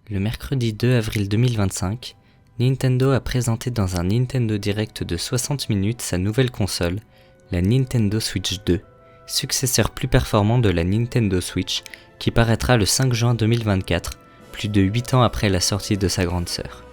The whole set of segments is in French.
Le mercredi 2 avril 2025, Nintendo a présenté dans un Nintendo Direct de 60 minutes sa nouvelle console, la Nintendo Switch 2, successeur plus performant de la Nintendo Switch qui paraîtra le 5 juin 2024, plus de 8 ans après la sortie de sa grande sœur.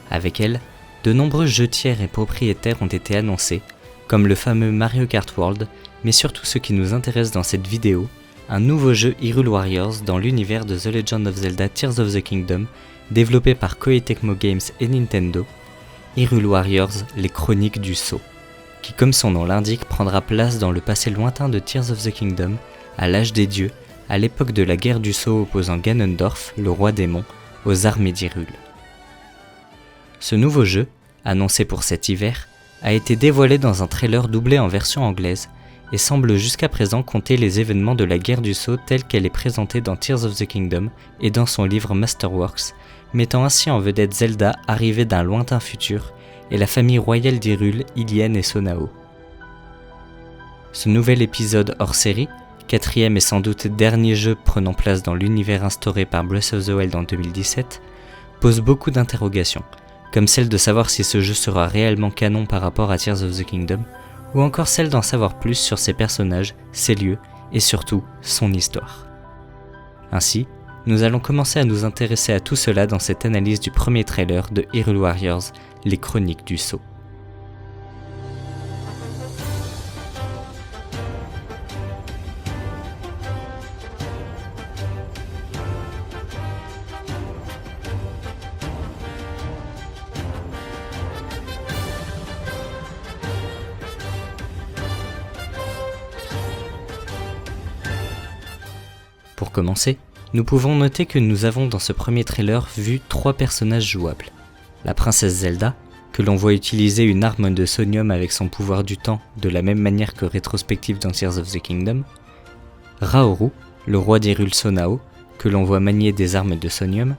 Avec elle, de nombreux jeux tiers et propriétaires ont été annoncés, comme le fameux Mario Kart World, mais surtout ce qui nous intéresse dans cette vidéo, un nouveau jeu Hyrule Warriors dans l'univers de The Legend of Zelda Tears of the Kingdom, développé par Koei Tecmo Games et Nintendo, Hyrule Warriors, les Chroniques du Sceau, qui comme son nom l'indique prendra place dans le passé lointain de Tears of the Kingdom, à l'âge des dieux, à l'époque de la guerre du Sceau opposant Ganondorf, le roi démon, aux armées d'Hyrule. Ce nouveau jeu, annoncé pour cet hiver, a été dévoilé dans un trailer doublé en version anglaise, et semble jusqu'à présent compter les événements de la guerre du Sceau telle qu'elle est présentée dans Tears of the Kingdom et dans son livre Masterworks, mettant ainsi en vedette Zelda arrivée d'un lointain futur et la famille royale d'Hyrule, Hylian et Sonao. Ce nouvel épisode hors série, quatrième et sans doute dernier jeu prenant place dans l'univers instauré par Breath of the Wild en 2017, pose beaucoup d'interrogations, comme celle de savoir si ce jeu sera réellement canon par rapport à Tears of the Kingdom, ou encore celle d'en savoir plus sur ses personnages, ses lieux et surtout son histoire. Ainsi, nous allons commencer à nous intéresser à tout cela dans cette analyse du premier trailer de Hyrule Warriors, les Chroniques du Sceau. Pour commencer, nous pouvons noter que nous avons dans ce premier trailer vu 3 personnages jouables. La princesse Zelda, que l'on voit utiliser une arme de Sonium avec son pouvoir du temps de la même manière que rétrospective dans Tears of the Kingdom. Raoru, le roi d'Hyrule Sonao, que l'on voit manier des armes de Sonium.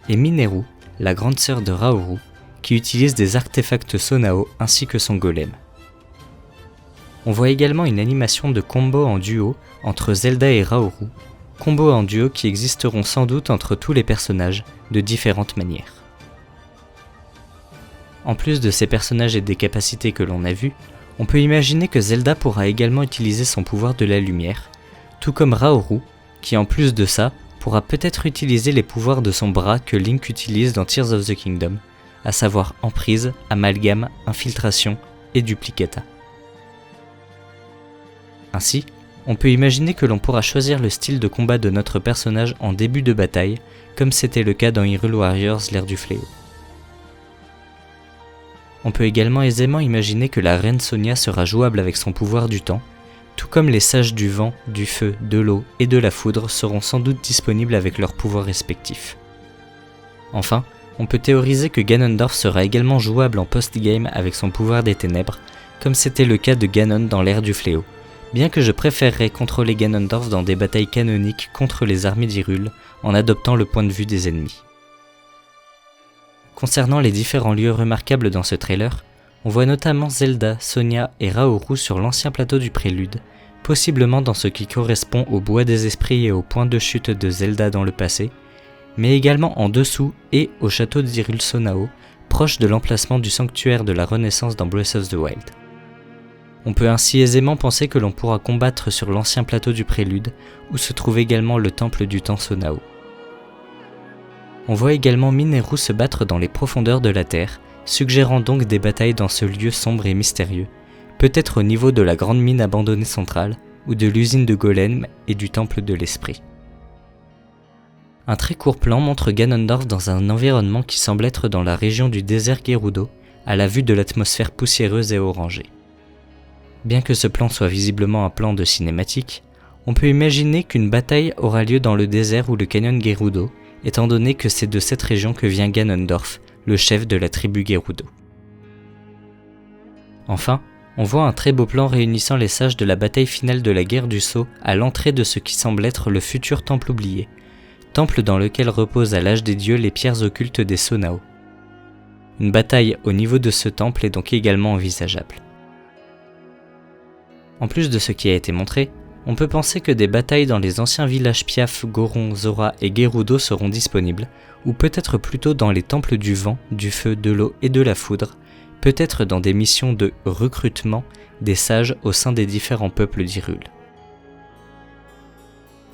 Et Mineru, la grande sœur de Raoru, qui utilise des artefacts Sonao ainsi que son golem. On voit également une animation de combo en duo entre Zelda et Raoru, combo en duo qui existeront sans doute entre tous les personnages de différentes manières. En plus de ces personnages et des capacités que l'on a vues, on peut imaginer que Zelda pourra également utiliser son pouvoir de la lumière, tout comme Raoru, qui en plus de ça, pourra peut-être utiliser les pouvoirs de son bras que Link utilise dans Tears of the Kingdom, à savoir emprise, amalgame, infiltration et duplicata. Ainsi, on peut imaginer que l'on pourra choisir le style de combat de notre personnage en début de bataille, comme c'était le cas dans Hyrule Warriors l'ère du fléau. On peut également aisément imaginer que la reine Sonia sera jouable avec son pouvoir du temps, tout comme les sages du vent, du feu, de l'eau et de la foudre seront sans doute disponibles avec leurs pouvoirs respectifs. Enfin, on peut théoriser que Ganondorf sera également jouable en post-game avec son pouvoir des ténèbres, comme c'était le cas de Ganon dans l'ère du fléau. Bien que je préférerais contrôler Ganondorf dans des batailles canoniques contre les armées d'Hyrule en adoptant le point de vue des ennemis. Concernant les différents lieux remarquables dans ce trailer, on voit notamment Zelda, Sonia et Raoru sur l'ancien plateau du prélude, possiblement dans ce qui correspond au bois des esprits et au point de chute de Zelda dans le passé, mais également en dessous et au château d'Hyrule Sonao, proche de l'emplacement du sanctuaire de la Renaissance dans Breath of the Wild. On peut ainsi aisément penser que l'on pourra combattre sur l'ancien plateau du prélude, où se trouve également le temple du temps Sonao. On voit également Mineru se battre dans les profondeurs de la terre, suggérant donc des batailles dans ce lieu sombre et mystérieux, peut-être au niveau de la grande mine abandonnée centrale, ou de l'usine de Golem et du temple de l'esprit. Un très court plan montre Ganondorf dans un environnement qui semble être dans la région du désert Gerudo, à la vue de l'atmosphère poussiéreuse et orangée. Bien que ce plan soit visiblement un plan de cinématique, on peut imaginer qu'une bataille aura lieu dans le désert ou le canyon Gerudo, étant donné que c'est de cette région que vient Ganondorf, le chef de la tribu Gerudo. Enfin, on voit un très beau plan réunissant les sages de la bataille finale de la guerre du Sceau à l'entrée de ce qui semble être le futur temple oublié, temple dans lequel reposent à l'âge des dieux les pierres occultes des Sonao. Une bataille au niveau de ce temple est donc également envisageable. En plus de ce qui a été montré, on peut penser que des batailles dans les anciens villages Piaf, Goron, Zora et Gerudo seront disponibles, ou peut-être plutôt dans les temples du vent, du feu, de l'eau et de la foudre, peut-être dans des missions de recrutement des sages au sein des différents peuples d'Hyrule.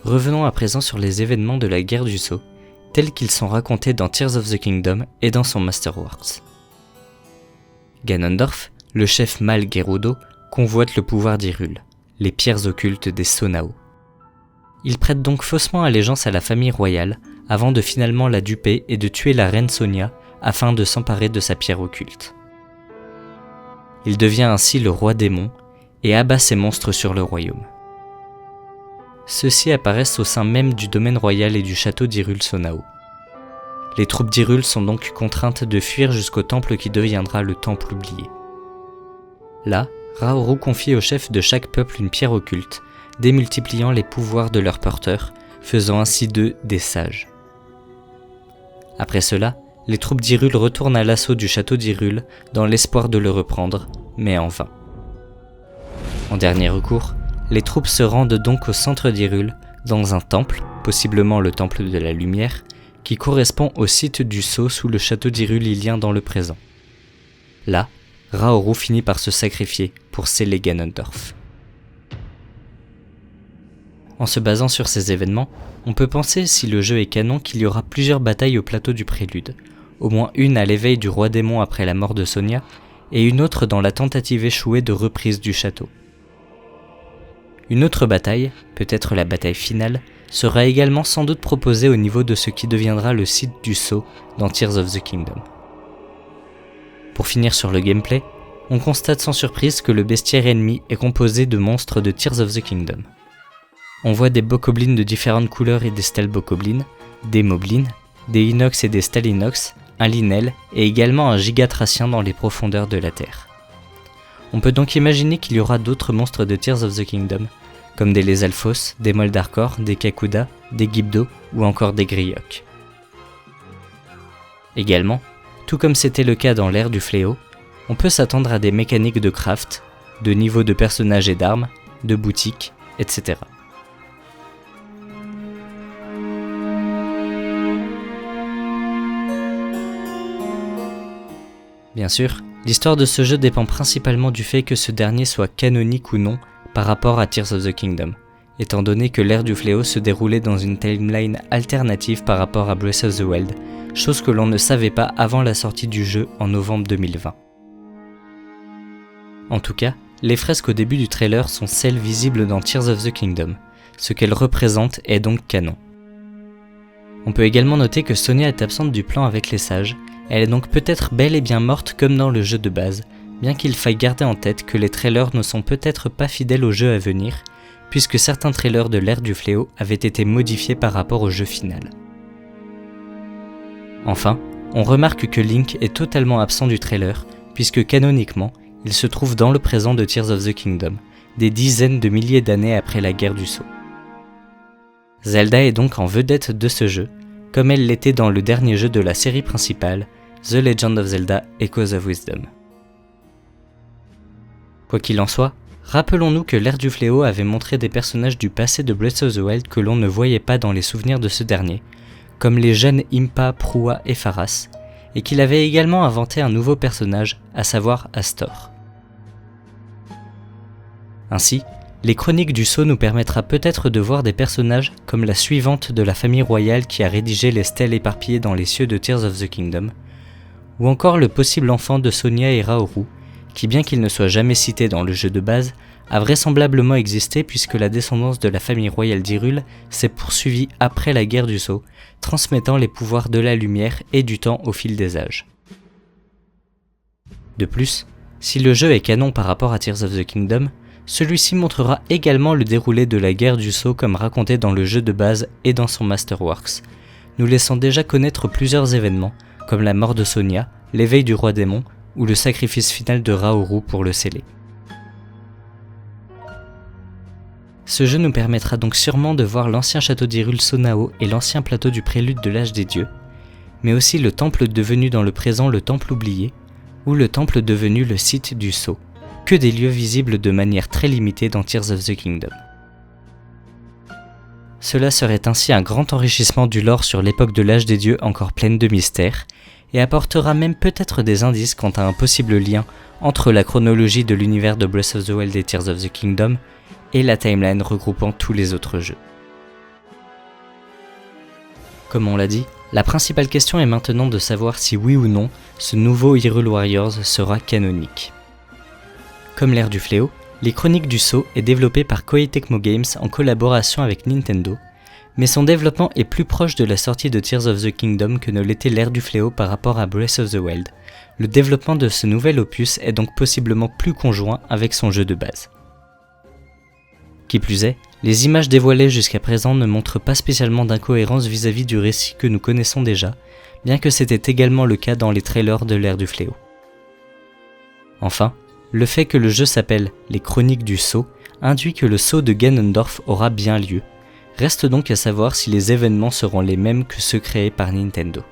Revenons à présent sur les événements de la guerre du Sceau, tels qu'ils sont racontés dans Tears of the Kingdom et dans son Masterworks. Ganondorf, le chef mâle Gerudo, convoite le pouvoir d'Hyrule, les pierres occultes des Sonao. Il prête donc faussement allégeance à la famille royale, avant de finalement la duper et de tuer la reine Sonia afin de s'emparer de sa pierre occulte. Il devient ainsi le roi démon et abat ses monstres sur le royaume. Ceux-ci apparaissent au sein même du domaine royal et du château d'Hyrule Sonao. Les troupes d'Hyrule sont donc contraintes de fuir jusqu'au temple qui deviendra le temple oublié. Là, Raoru confie au chef de chaque peuple une pierre occulte, démultipliant les pouvoirs de leurs porteurs, faisant ainsi d'eux des sages. Après cela, les troupes d'Hyrule retournent à l'assaut du château d'Hyrule dans l'espoir de le reprendre, mais en vain. En dernier recours, les troupes se rendent donc au centre d'Hyrule, dans un temple, possiblement le temple de la lumière, qui correspond au site du sceau sous le château d'Hyrule Ilien dans le présent. Là, Raoru finit par se sacrifier pour sceller Ganondorf. En se basant sur ces événements, on peut penser, si le jeu est canon, qu'il y aura plusieurs batailles au plateau du Prélude, au moins une à l'éveil du roi démon après la mort de Sonia, et une autre dans la tentative échouée de reprise du château. Une autre bataille, peut-être la bataille finale, sera également sans doute proposée au niveau de ce qui deviendra le site du sceau dans Tears of the Kingdom. Pour finir sur le gameplay, on constate sans surprise que le bestiaire ennemi est composé de monstres de Tears of the Kingdom. On voit des bokoblins de différentes couleurs et des stalbokoblins, des moblins, des inox et des stalinox, un linel et également un gigatracien dans les profondeurs de la terre. On peut donc imaginer qu'il y aura d'autres monstres de Tears of the Kingdom, comme des Lesalfos, des Moldarkor, des Kakuda, des Gibdo ou encore des Grioch. Également, tout comme c'était le cas dans l'ère du fléau, on peut s'attendre à des mécaniques de craft, de niveaux de personnages et d'armes, de boutiques, etc. Bien sûr, l'histoire de ce jeu dépend principalement du fait que ce dernier soit canonique ou non par rapport à Tears of the Kingdom, étant donné que l'ère du fléau se déroulait dans une timeline alternative par rapport à Breath of the Wild, chose que l'on ne savait pas avant la sortie du jeu en novembre 2020. En tout cas, les fresques au début du trailer sont celles visibles dans Tears of the Kingdom, ce qu'elles représentent est donc canon. On peut également noter que Sonia est absente du plan avec les sages, elle est donc peut-être bel et bien morte comme dans le jeu de base, bien qu'il faille garder en tête que les trailers ne sont peut-être pas fidèles au jeu à venir, puisque certains trailers de l'ère du fléau avaient été modifiés par rapport au jeu final. Enfin, on remarque que Link est totalement absent du trailer, puisque canoniquement, il se trouve dans le présent de Tears of the Kingdom, des dizaines de milliers d'années après la guerre du Sceau. Zelda est donc en vedette de ce jeu, comme elle l'était dans le dernier jeu de la série principale, The Legend of Zelda Echoes of Wisdom. Quoi qu'il en soit, rappelons-nous que l'ère du fléau avait montré des personnages du passé de Breath of the Wild que l'on ne voyait pas dans les souvenirs de ce dernier, comme les jeunes Impa, Proua et Faras, et qu'il avait également inventé un nouveau personnage, à savoir Astor. Ainsi, les chroniques du sceau nous permettra peut-être de voir des personnages comme la suivante de la famille royale qui a rédigé les stèles éparpillées dans les cieux de Tears of the Kingdom, ou encore le possible enfant de Sonia et Raoru, qui bien qu'il ne soit jamais cité dans le jeu de base, a vraisemblablement existé puisque la descendance de la famille royale d'Hyrule s'est poursuivie après la guerre du Sceau, transmettant les pouvoirs de la lumière et du temps au fil des âges. De plus, si le jeu est canon par rapport à Tears of the Kingdom, celui-ci montrera également le déroulé de la guerre du Sceau comme raconté dans le jeu de base et dans son Masterworks, nous laissant déjà connaître plusieurs événements, comme la mort de Sonia, l'éveil du roi démon, ou le sacrifice final de Raoru pour le sceller. Ce jeu nous permettra donc sûrement de voir l'ancien château d'Hyrule Sonao et l'ancien plateau du prélude de l'âge des dieux, mais aussi le temple devenu dans le présent le temple oublié, ou le temple devenu le site du sceau, que des lieux visibles de manière très limitée dans Tears of the Kingdom. Cela serait ainsi un grand enrichissement du lore sur l'époque de l'âge des dieux encore pleine de mystères, et apportera même peut-être des indices quant à un possible lien entre la chronologie de l'univers de Breath of the Wild et Tears of the Kingdom et la timeline regroupant tous les autres jeux. Comme on l'a dit, la principale question est maintenant de savoir si oui ou non ce nouveau Hyrule Warriors sera canonique. Comme l'ère du fléau, les Chroniques du Sceau est développé par Koei Tecmo Games en collaboration avec Nintendo, mais son développement est plus proche de la sortie de Tears of the Kingdom que ne l'était l'ère du fléau par rapport à Breath of the Wild. Le développement de ce nouvel opus est donc possiblement plus conjoint avec son jeu de base. Qui plus est, les images dévoilées jusqu'à présent ne montrent pas spécialement d'incohérence vis-à-vis du récit que nous connaissons déjà, bien que c'était également le cas dans les trailers de l'ère du fléau. Enfin, le fait que le jeu s'appelle les Chroniques du Sceau induit que le saut de Ganondorf aura bien lieu. Reste donc à savoir si les événements seront les mêmes que ceux créés par Nintendo.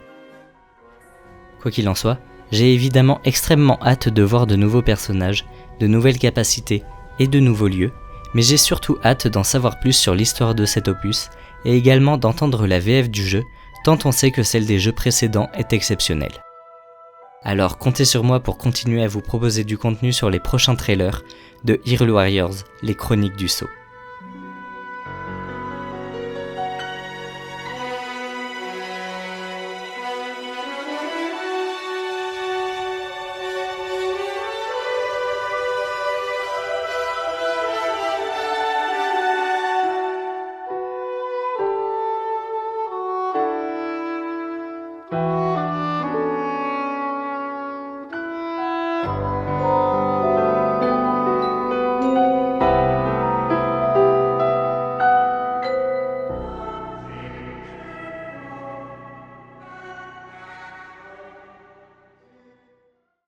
Quoi qu'il en soit, j'ai évidemment extrêmement hâte de voir de nouveaux personnages, de nouvelles capacités et de nouveaux lieux, mais j'ai surtout hâte d'en savoir plus sur l'histoire de cet opus et également d'entendre la VF du jeu, tant on sait que celle des jeux précédents est exceptionnelle. Alors comptez sur moi pour continuer à vous proposer du contenu sur les prochains trailers de Hyrule Warriors, les Chroniques du Sceau.